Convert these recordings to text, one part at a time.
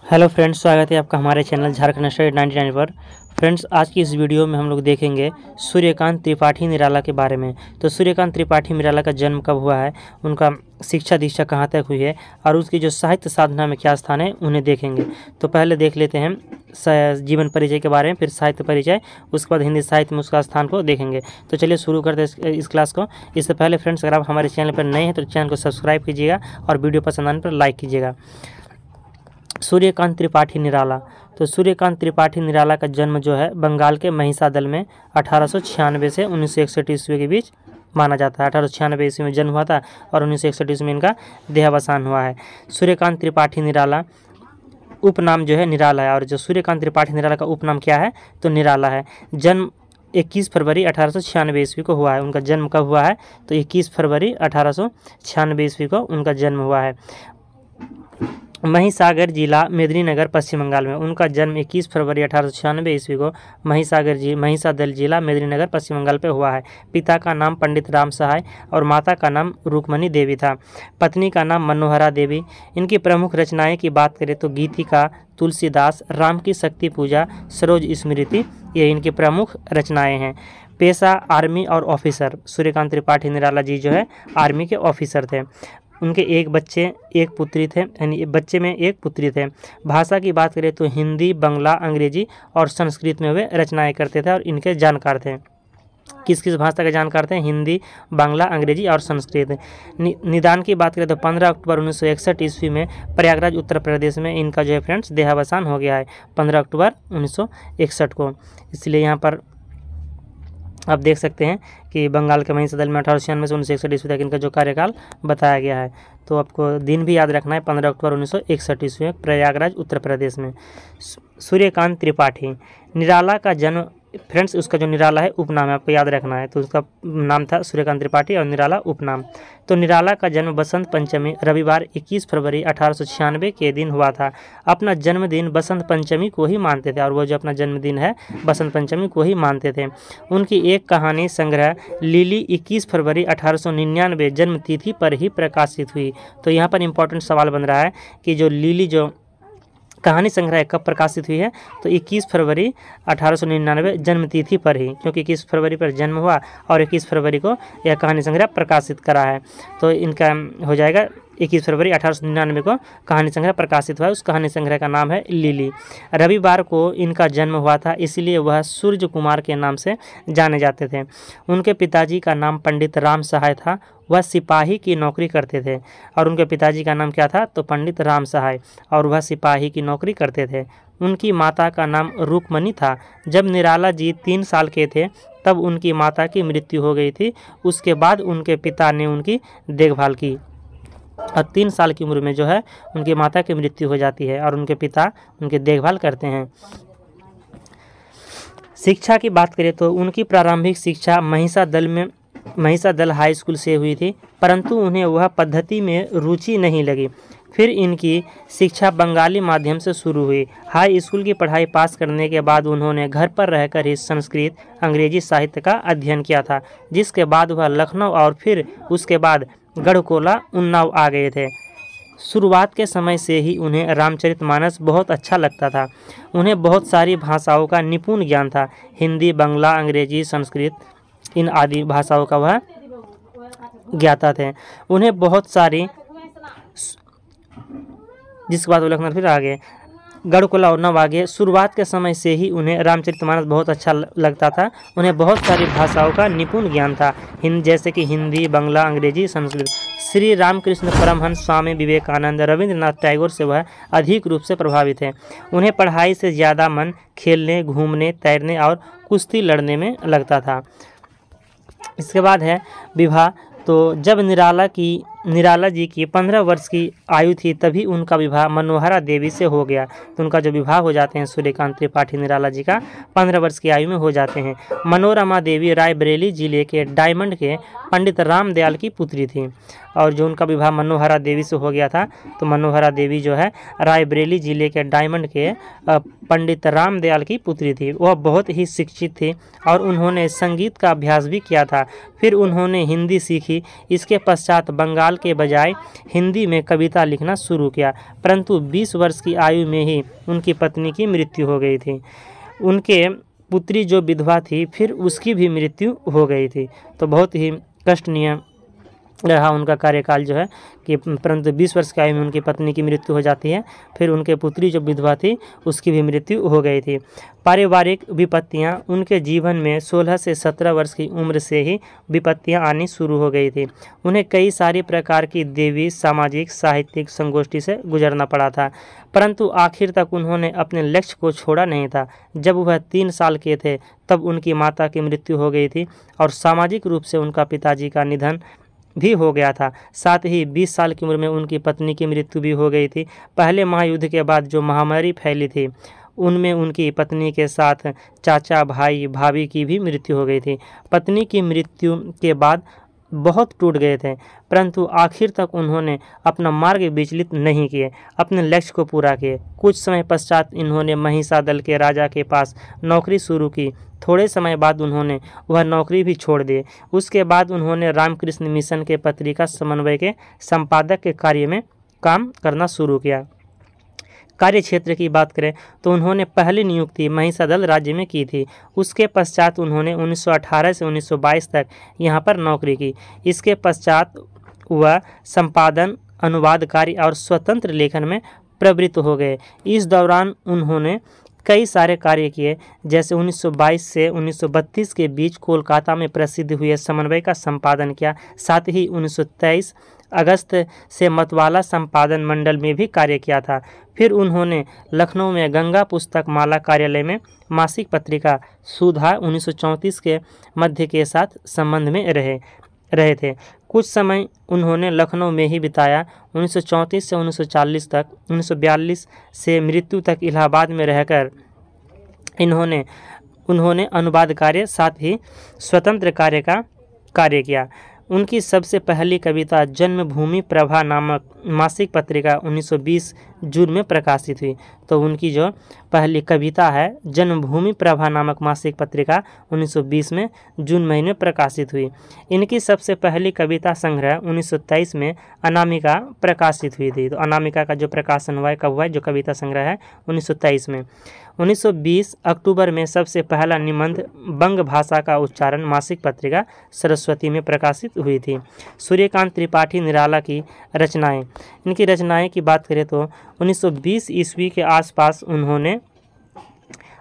Hello friends, स्वागत है आपका हमारे चैनल झारखंड स्टडी 99 पर। फ्रेंड्स, आज की इस वीडियो में हम लोग देखेंगे सूर्यकांत त्रिपाठी निराला के बारे में। तो सूर्यकांत त्रिपाठी निराला का जन्म कब हुआ है, उनका शिक्षा दीक्षा कहाँ तक हुई है और उसकी जो साहित्य साधना में क्या स्थान है उन्हें देखेंगे। तो पहले देख लेते हैं जीवन परिचय के बारे में, फिर साहित्य परिचय, उसके बाद हिंदी साहित्य में उसका स्थान को देखेंगे। तो चलिए शुरू करते हैं इस क्लास को। इससे पहले फ्रेंड्स, अगर आप हमारे चैनल पर नए हैं तो चैनल को सब्सक्राइब कीजिएगा और वीडियो पसंद आने पर लाइक कीजिएगा। सूर्यकांत त्रिपाठी निराला। तो सूर्यकांत त्रिपाठी निराला का जन्म जो है बंगाल के महिसादल में 1896 से 1961 ईस्वी के बीच माना जाता है। 1896 ईस्वी में जन्म हुआ था और 1961 ईस्वी में इनका देहावसान हुआ है। सूर्यकांत त्रिपाठी निराला उपनाम जो है निराला है, और जो सूर्यकांत त्रिपाठी निराला का उपनाम क्या है तो निराला है। जन्म 21 फरवरी 1896 ईस्वी को हुआ है। उनका जन्म कब हुआ है तो 21 फरवरी 1896 ईस्वी को उनका जन्म हुआ है। महिसागर जिला मेदिनीनगर पश्चिम बंगाल में। उनका जन्म 21 फरवरी 1896 ईस्वी को महिसादल जिला मेदिनीनगर पश्चिम बंगाल पे हुआ है। पिता का नाम पंडित राम सहाय और माता का नाम रुक्मणी देवी था। पत्नी का नाम मनोहरा देवी। इनकी प्रमुख रचनाएं की बात करें तो गीतिका, तुलसीदास, राम की शक्ति पूजा, सरोज स्मृति, ये इनकी प्रमुख रचनाएं हैं। पेशा आर्मी और ऑफिसर। सूर्यकांत त्रिपाठी निराला जी जो है आर्मी के ऑफिसर थे। उनके एक बच्चे एक पुत्री थे, यानी बच्चे में एक पुत्री थे। भाषा की बात करें तो हिंदी, बंगला, अंग्रेजी और संस्कृत में वे रचनाएं करते थे और इनके जानकार थे। किस किस भाषा के जानकार थे? हिंदी, बांग्ला, अंग्रेजी और संस्कृत। निदान की बात करें तो 15 अक्टूबर 1961 ईस्वी में प्रयागराज उत्तर प्रदेश में इनका जो है फ्रेंड्स देहावसान हो गया है 15 अक्टूबर 1961 को। इसलिए यहाँ पर आप देख सकते हैं कि बंगाल के महिसादल में 1896 से 1961 ईस्वी तक इनका जो कार्यकाल बताया गया है। तो आपको दिन भी याद रखना है, 15 अक्टूबर 1961 ईस्वी में प्रयागराज उत्तर प्रदेश में। सूर्यकांत त्रिपाठी निराला का जन्म फ्रेंड्स, उसका जो निराला है उपनाम है, आपको याद रखना है। तो उसका नाम था सूर्यकांत त्रिपाठी और निराला उपनाम। तो निराला का जन्म बसंत पंचमी रविवार 21 फरवरी 1896 के दिन हुआ था। अपना जन्मदिन बसंत पंचमी को ही मानते थे, और वो जो अपना जन्मदिन है बसंत पंचमी को ही मानते थे। उनकी एक कहानी संग्रह लिली 21 फरवरी 1899 जन्म तिथि पर ही प्रकाशित हुई। तो यहाँ पर इंपॉर्टेंट सवाल बन रहा है कि जो लिली जो कहानी संग्रह कब प्रकाशित हुई है तो 21 फरवरी 1899 जन्म तिथि पर ही, क्योंकि 21 फरवरी पर जन्म हुआ और 21 फरवरी को यह कहानी संग्रह प्रकाशित करा है। तो इनका हो जाएगा 21 फरवरी 1899 को कहानी संग्रह प्रकाशित हुआ है। उस कहानी संग्रह का नाम है लिली। रविवार को इनका जन्म हुआ था, इसलिए वह सूर्य कुमार के नाम से जाने जाते थे। उनके पिताजी का नाम पंडित राम सहाय था। वह सिपाही की नौकरी करते थे, और उनके पिताजी का नाम क्या था तो पंडित राम सहाय, और वह सिपाही की नौकरी करते थे। उनकी माता का नाम रुक्मणी था। जब निराला जी 3 साल के थे तब उनकी माता की मृत्यु हो गई थी। उसके बाद उनके पिता ने उनकी देखभाल की, और 3 साल की उम्र में जो है उनकी माता की मृत्यु हो जाती है और उनके पिता उनकी देखभाल करते हैं। शिक्षा की बात करें तो उनकी प्रारंभिक शिक्षा महिसादल हाई स्कूल से हुई थी, परंतु उन्हें वह पद्धति में रुचि नहीं लगी। फिर इनकी शिक्षा बंगाली माध्यम से शुरू हुई। हाई स्कूल की पढ़ाई पास करने के बाद उन्होंने घर पर रहकर ही संस्कृत, अंग्रेजी साहित्य का अध्ययन किया था, जिसके बाद वह लखनऊ और फिर उसके बाद गढ़कोला, उन्नाव आ गए थे। शुरुआत के समय से ही उन्हें रामचरितमानस बहुत अच्छा लगता था। उन्हें बहुत सारी भाषाओं का निपुण ज्ञान था। हिंदी, बंगला, अंग्रेजी, संस्कृत, इन आदि भाषाओं का वह ज्ञाता थे। उन्हें बहुत सारी, जिसके बाद वो लखनऊ फिर आगे गढ़कोला और उन्नाव आगे। शुरुआत के समय से ही उन्हें रामचरितमानस बहुत अच्छा लगता था। उन्हें बहुत सारी भाषाओं का निपुण ज्ञान था, जैसे कि हिंदी, बंगला, अंग्रेजी, संस्कृत। श्री रामकृष्ण परमहंस, स्वामी विवेकानंद, रविंद्रनाथ टैगोर से वह अधिक रूप से प्रभावित है। उन्हें पढ़ाई से ज़्यादा मन खेलने, घूमने, तैरने और कुश्ती लड़ने में लगता था। इसके बाद है विवाह। तो जब निराला जी की 15 वर्ष की आयु थी तभी उनका विवाह मनोहरा देवी से हो गया। तो उनका जो विवाह हो जाते हैं सूर्यकांत त्रिपाठी निराला जी का 15 वर्ष की आयु में हो जाते हैं। मनोरमा देवी रायबरेली जिले के डायमंड के पंडित रामदयाल की पुत्री थी, और जो उनका विवाह मनोहरा देवी से हो गया था तो मनोहरा देवी जो है रायबरेली जिले के डायमंड के पंडित रामदयाल की पुत्री थी। वह बहुत ही शिक्षित थी और उन्होंने संगीत का अभ्यास भी किया था। फिर उन्होंने हिंदी सीखी। इसके पश्चात बंगाल साल के बजाय हिंदी में कविता लिखना शुरू किया, परंतु 20 वर्ष की आयु में ही उनकी पत्नी की मृत्यु हो गई थी। उनके पुत्री जो विधवा थी फिर उसकी भी मृत्यु हो गई थी। तो बहुत ही कष्टनीय रहा उनका कार्यकाल जो है कि परंतु 20 वर्ष की आयु में उनकी पत्नी की मृत्यु हो जाती है, फिर उनके पुत्री जो विधवा थी उसकी भी मृत्यु हो गई थी। पारिवारिक विपत्तियां उनके जीवन में 16 से 17 वर्ष की उम्र से ही विपत्तियां आनी शुरू हो गई थी। उन्हें कई सारी प्रकार की देवी सामाजिक साहित्यिक संगोष्ठी से गुजरना पड़ा था, परंतु आखिर तक उन्होंने अपने लक्ष्य को छोड़ा नहीं था। जब वह 3 साल के थे तब उनकी माता की मृत्यु हो गई थी और सामाजिक रूप से उनका पिताजी का निधन भी हो गया था। साथ ही 20 साल की उम्र में उनकी पत्नी की मृत्यु भी हो गई थी। पहले महायुद्ध के बाद जो महामारी फैली थी उनमें उनकी पत्नी के साथ चाचा भाई भाभी की भी मृत्यु हो गई थी। पत्नी की मृत्यु के बाद बहुत टूट गए थे, परंतु आखिर तक उन्होंने अपना मार्ग विचलित नहीं किए, अपने लक्ष्य को पूरा किए। कुछ समय पश्चात इन्होंने महिषादल के राजा के पास नौकरी शुरू की। थोड़े समय बाद उन्होंने वह नौकरी भी छोड़ दी। उसके बाद उन्होंने रामकृष्ण मिशन के पत्रिका समन्वय के संपादक के कार्य में काम करना शुरू किया। कार्य क्षेत्र की बात करें तो उन्होंने पहली नियुक्ति महिषादल राज्य में की थी। उसके पश्चात उन्होंने 1918 से 1922 तक यहाँ पर नौकरी की। इसके पश्चात वह संपादन, अनुवाद कार्य और स्वतंत्र लेखन में प्रवृत्त हो गए। इस दौरान उन्होंने कई सारे कार्य किए, जैसे 1922 से 1932 के बीच कोलकाता में प्रसिद्ध हुए समन्वय का संपादन किया। साथ ही 1923 अगस्त से मतवाला संपादन मंडल में भी कार्य किया था। फिर उन्होंने लखनऊ में गंगा पुस्तक माला कार्यालय में मासिक पत्रिका सुधा 1934 के मध्य के साथ संबंध में रहे थे। कुछ समय उन्होंने लखनऊ में ही बिताया। 1934 से 1940 तक, 1942 से मृत्यु तक इलाहाबाद में रहकर उन्होंने अनुवाद कार्य साथ ही स्वतंत्र कार्य का कार्य किया। उनकी सबसे पहली कविता जन्मभूमि प्रभा नामक मासिक पत्रिका 1920 जून में प्रकाशित हुई। तो उनकी जो पहली कविता है जन्मभूमि प्रभा नामक मासिक पत्रिका 1920 में जून महीने में प्रकाशित हुई। इनकी सबसे पहली कविता संग्रह 1923 में अनामिका प्रकाशित हुई थी। तो अनामिका का जो प्रकाशन हुआ है कब हुआ है, जो कविता संग्रह है 1923 में। 1920 अक्टूबर में सबसे पहला निबंध बंग भाषा का उच्चारण मासिक पत्रिका सरस्वती में प्रकाशित हुई थी। सूर्यकांत त्रिपाठी निराला की रचनाएं, इनकी रचनाएं की बात करें तो 1920 ईस्वी के आसपास उन्होंने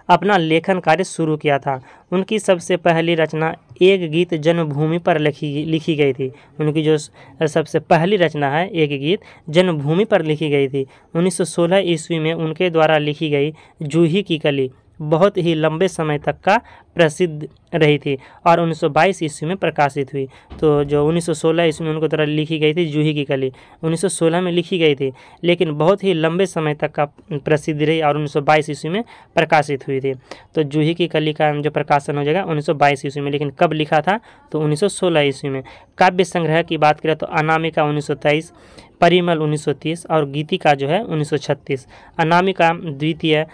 अपना लेखन कार्य शुरू किया था। उनकी सबसे पहली रचना एक गीत जन्मभूमि पर लिखी गई थी। उनकी जो सबसे पहली रचना है एक गीत जन्मभूमि पर लिखी गई थी। 1916 ईस्वी में उनके द्वारा लिखी गई जूही की कली बहुत ही लंबे समय तक का प्रसिद्ध रही थी और 1922 ईस्वी में प्रकाशित हुई। तो जो 1916 ईस्वी में उनके द्वारा लिखी गई थी जूही की कली 1916 में लिखी गई थी, लेकिन बहुत ही लंबे समय तक का प्रसिद्ध रही और 1922 ईस्वी में प्रकाशित हुई थी। तो जूही की कली का जो प्रकाशन हो जाएगा 1922 ईस्वी में, लेकिन कब लिखा था तो 1916 ईस्वी में। काव्य संग्रह की बात करें तो अनामिका 1923, परिमल 1930 और गीतिका जो है 1936। अनामिका द्वितीय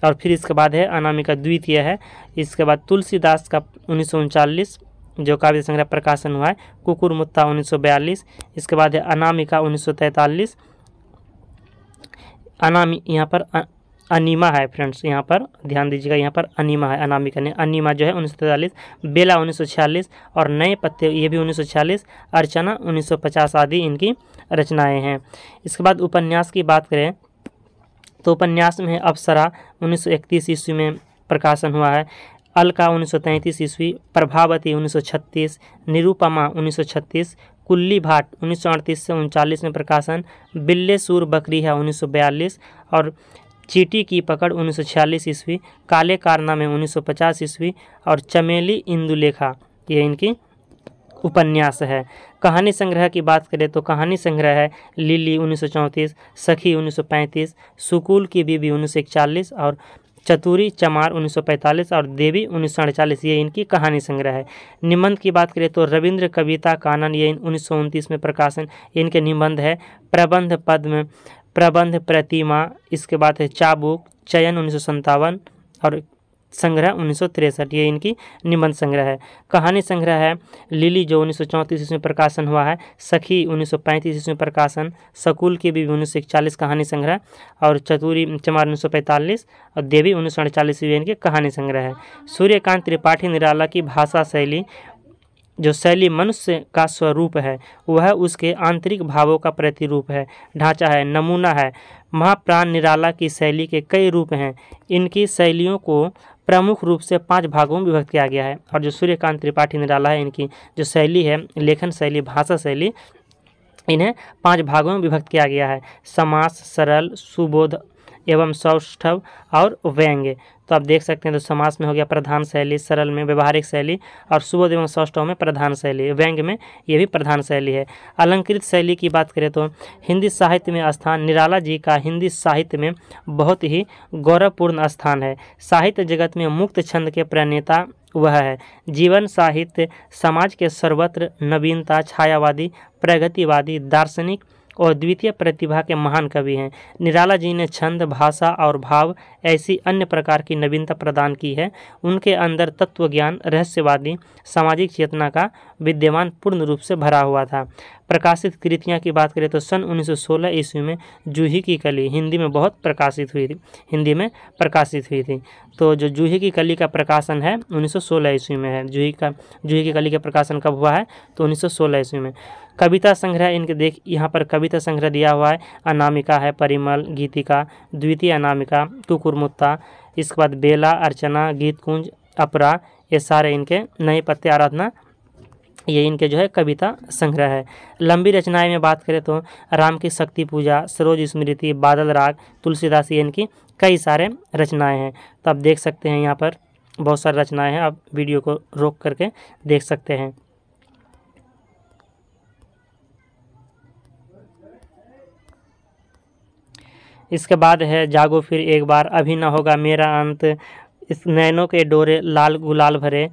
और फिर इसके बाद है अनामिका द्वितीय है। इसके बाद तुलसीदास का 1939 जो काव्य संग्रह प्रकाशन हुआ है, कुकुर मुत्ता 1942। इसके बाद है अनामिका 1943। यहाँ पर अनीमा है फ्रेंड्स, यहाँ पर ध्यान दीजिएगा, यहाँ पर अनीमा है, अनामिका ने अनीमा जो है 1943। बेला 1946 और नए पत्ते ये भी 1946। अर्चना 1950 आदि इनकी रचनाएँ हैं। इसके बाद उपन्यास की बात करें तो उपन्यास में अप्सरा 1931 ईस्वी में प्रकाशन हुआ है। अलका 1933 ईस्वी, प्रभावती 1936, निरुपमा 1936, कुल्ली भाट 1938 से 1939 में प्रकाशन, बिल्ले सूर बकरिया 1942 और चीटी की पकड़ 1946 ईस्वी, काले कारनामे 1950 ईस्वी और चमेली इंदुलेखा ये इनकी उपन्यास है। कहानी संग्रह की बात करें तो कहानी संग्रह है लिली 1934, सखी 1935, सुकुल की बीबी 1941 और चतुरी चमार 1945 और देवी 1948 ये इनकी कहानी संग्रह है। निबंध की बात करें तो रविंद्र कविता कानन ये 1929 में प्रकाशन इनके निबंध है। प्रबंध पद्म, प्रबंध प्रतिमा, इसके बाद है चाबुक, चयन 1957 और संग्रह 1963, ये इनकी निबंध संग्रह है। कहानी संग्रह है लिली जो 1934 ईस्वी में प्रकाशन हुआ है, सखी 1935 ईस्वी में प्रकाशन, सकुल की भी 1941 कहानी संग्रह, और चतुरी चमार 1945 और देवी 1948 ईस्वी इनकी कहानी संग्रह है। सूर्यकांत त्रिपाठी निराला की भाषा शैली, जो शैली मनुष्य का स्वरूप है वह उसके आंतरिक भावों का प्रतिरूप है, ढांचा है, नमूना है। महाप्राण निराला की शैली के कई रूप हैं। इनकी शैलियों को प्रमुख रूप से 5 भागों में विभक्त किया गया है। और जो सूर्यकांत त्रिपाठी निराला है, इनकी जो शैली है, लेखन शैली, भाषा शैली, इन्हें 5 भागों में विभक्त किया गया है। समास, सरल, सुबोध एवं सौष्ठव और व्यंग्य। तो आप देख सकते हैं, तो समास में हो गया प्रधान शैली, सरल में व्यवहारिक शैली, और सुबोध एवं सौष्ठव में प्रधान शैली, व्यंग्य में ये भी प्रधान शैली है। अलंकृत शैली की बात करें तो हिंदी साहित्य में स्थान, निराला जी का हिंदी साहित्य में बहुत ही गौरवपूर्ण स्थान है। साहित्य जगत में मुक्त छंद के प्रणेता वह है। जीवन साहित्य समाज के सर्वत्र नवीनता, छायावादी, प्रगतिवादी, दार्शनिक और द्वितीय प्रतिभा के महान कवि हैं। निराला जी ने छंद, भाषा और भाव ऐसी अन्य प्रकार की नवीनता प्रदान की है। उनके अंदर तत्व ज्ञान, रहस्यवादी, सामाजिक चेतना का विद्यमान पूर्ण रूप से भरा हुआ था। प्रकाशित कृतियाँ की बात करें तो सन 1916 ईस्वी में जूही की कली हिंदी में बहुत प्रकाशित हुई थी। तो जो जूही की कली का प्रकाशन है 1916 ईस्वी में है। जूही की कली का प्रकाशन कब हुआ है? तो 1916 ईस्वी में। कविता संग्रह इनके यहाँ पर कविता संग्रह दिया हुआ है। अनामिका है, परिमल, गीतिका, द्वितीय अनामिका, कुकुरमुत्ता, इसके बाद बेला, अर्चना, गीतकुंज, अपरा, ये सारे इनके नए पत्ते, आराधना, ये इनके जो है कविता संग्रह है। लंबी रचनाएं में बात करें तो राम की शक्ति पूजा, सरोज स्मृति, बादल राग, तुलसीदास, ये इनकी कई सारे रचनाएं हैं। तो आप देख सकते हैं यहाँ पर बहुत सारी रचनाएं हैं, आप वीडियो को रोक करके देख सकते हैं। इसके बाद है जागो फिर एक बार, अभी न होगा मेरा अंत, इस नैनों के डोरे लाल गुलाल भरे।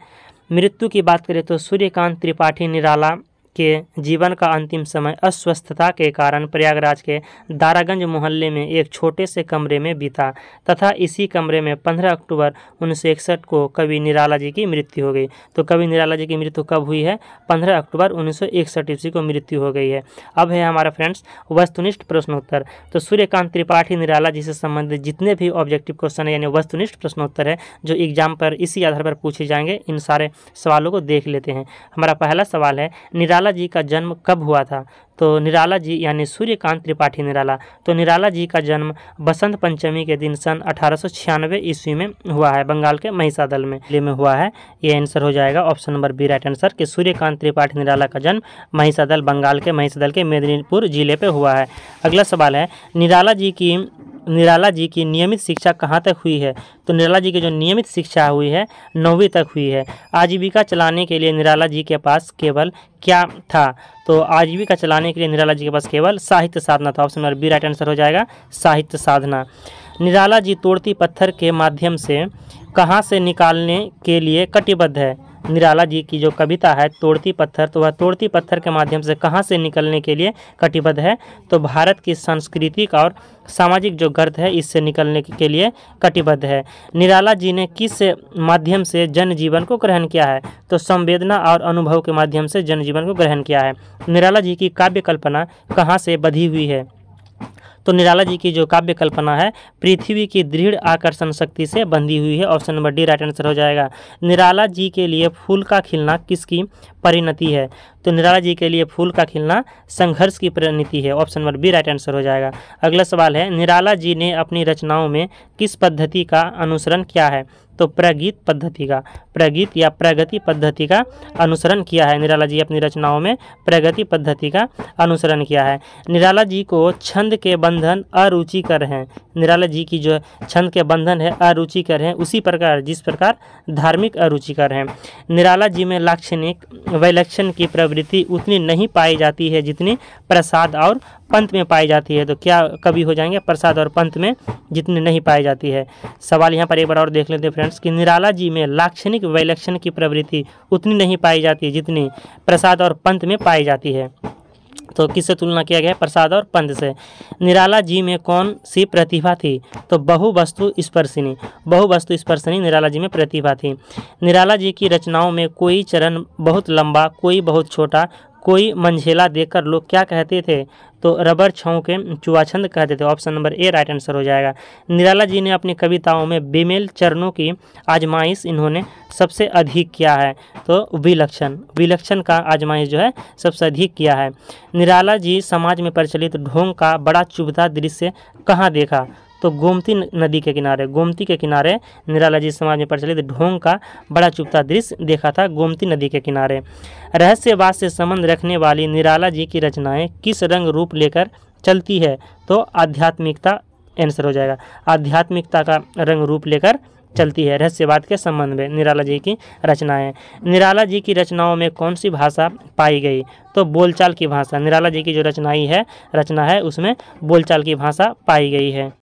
मृत्यु की बात करें तो सूर्यकांत त्रिपाठी निराला के जीवन का अंतिम समय अस्वस्थता के कारण प्रयागराज के दारागंज मोहल्ले में एक छोटे से कमरे में बीता तथा इसी कमरे में 15 अक्टूबर 1961 को कवि निराला जी की मृत्यु हो गई। तो कवि निराला जी की मृत्यु कब हुई है? 15 अक्टूबर 1961 ईस्वी को मृत्यु हो गई है। अब है हमारा फ्रेंड्स वस्तुनिष्ठ प्रश्नोत्तर। तो सूर्यकांत त्रिपाठी निराला जी से संबंधित जितने भी ऑब्जेक्टिव क्वेश्चन है यानी वस्तुनिष्ठ प्रश्नोत्तर है जो एग्जाम पर इसी आधार पर पूछे जाएंगे, इन सारे सवालों को देख लेते हैं। हमारा पहला सवाल है निराला जी का जन्म कब हुआ था? तो निराला जी यानी सूर्यकांत त्रिपाठी निराला, तो निराला जी का जन्म बसंत पंचमी के दिन सन 1896 ईस्वी में हुआ है, बंगाल के महिसादल में हुआ है। ये आंसर हो जाएगा option number B right answer कि सूर्यकांत त्रिपाठी निराला का जन्म महिसादल, बंगाल के महिसादल के मेदिनीपुर जिले पे हुआ है। अगला सवाल है निराला जी की नियमित शिक्षा कहाँ तक हुई है? तो निराला जी की जो नियमित शिक्षा हुई है 9वीं तक हुई है। आजीविका चलाने के लिए निराला जी के पास केवल क्या था? तो आजीविका चलाने के लिए निराला जी के पास केवल साहित्य साधना था। Option number B right answer हो जाएगा साहित्य साधना। निराला जी तोड़ती पत्थर के माध्यम से कहाँ से निकालने के लिए कटिबद्ध है? निराला जी की जो कविता है तोड़ती पत्थर, तो वह तोड़ती पत्थर के माध्यम से कहाँ से निकलने के लिए कटिबद्ध है? तो भारत की सांस्कृतिक और सामाजिक जो गर्त है इससे निकलने के लिए कटिबद्ध है। निराला जी ने किस माध्यम से जनजीवन को ग्रहण किया है? तो संवेदना और अनुभव के माध्यम से जनजीवन को ग्रहण किया है। निराला जी की काव्य कल्पना कहाँ से बधी हुई है? तो निराला जी की जो काव्य कल्पना है पृथ्वी की दृढ़ आकर्षण शक्ति से बंधी हुई है। Option number D right answer हो जाएगा। निराला जी के लिए फूल का खिलना किसकी परिणति है? तो निराला जी के लिए फूल का खिलना संघर्ष की परिणति है। Option number B right answer हो जाएगा। अगला सवाल है निराला जी ने अपनी रचनाओं में किस पद्धति का अनुसरण किया है? तो प्रगीत या प्रगति पद्धति का अनुसरण किया है। निराला जी अपनी रचनाओं में प्रगति पद्धति का अनुसरण किया है। निराला जी को छंद के बंधन अरुचिकर हैं। निराला जी की जो छंद के बंधन है अरुचिकर हैं, उसी प्रकार जिस प्रकार धार्मिक अरुचिकर हैं। निराला जी में लाक्षणिक वैलक्षण की प्रवृत्ति उतनी नहीं पाई जाती है जितनी प्रसाद और पंत में पाई जाती है। तो क्या कवि हो जाएंगे? प्रसाद और पंत में जितनी नहीं पाई जाती है। सवाल यहाँ पर एक बार और देख लेते हैं फ्रेंड्स कि निराला जी में लाक्षणिक वैलक्षण की प्रवृत्ति उतनी नहीं पाई जाती जितनी प्रसाद और पंत में पाई जाती है। तो किससे तुलना किया गया है? प्रसाद और पंत से। निराला जी में कौन सी प्रतिभा थी? तो बहुवस्तु स्पर्शिनी, बहुवस्तु स्पर्शिनी निराला जी में प्रतिभा थी। निराला जी की रचनाओं में कोई चरण बहुत लंबा, कोई बहुत छोटा, कोई मंझेला देखकर लोग क्या कहते थे? तो रबर छाँव के चुआछंद कहते थे। Option number A right answer हो जाएगा। निराला जी ने अपनी कविताओं में बेमेल चरणों की आजमाइश इन्होंने सबसे अधिक किया है। तो विलक्षण, विलक्षण का आजमाइश जो है सबसे अधिक किया है। निराला जी समाज में प्रचलित ढोंग का बड़ा चुभता दृश्य कहाँ देखा? तो गोमती नदी के किनारे, गोमती के किनारे निराला जी समाज में प्रचलित ढोंग का बड़ा चुभता दृश्य देखा था, गोमती नदी के किनारे। रहस्यवाद से संबंध रखने वाली निराला जी की रचनाएं किस रंग रूप लेकर चलती है? तो आध्यात्मिकता आंसर हो जाएगा। आध्यात्मिकता का रंग रूप लेकर चलती है रहस्यवाद के संबंध में निराला जी की रचनाएं। निराला जी की रचनाओं में कौन सी भाषा पाई गई? तो बोलचाल की भाषा। निराला जी की जो रचना है उसमें बोलचाल की भाषा पाई गई है।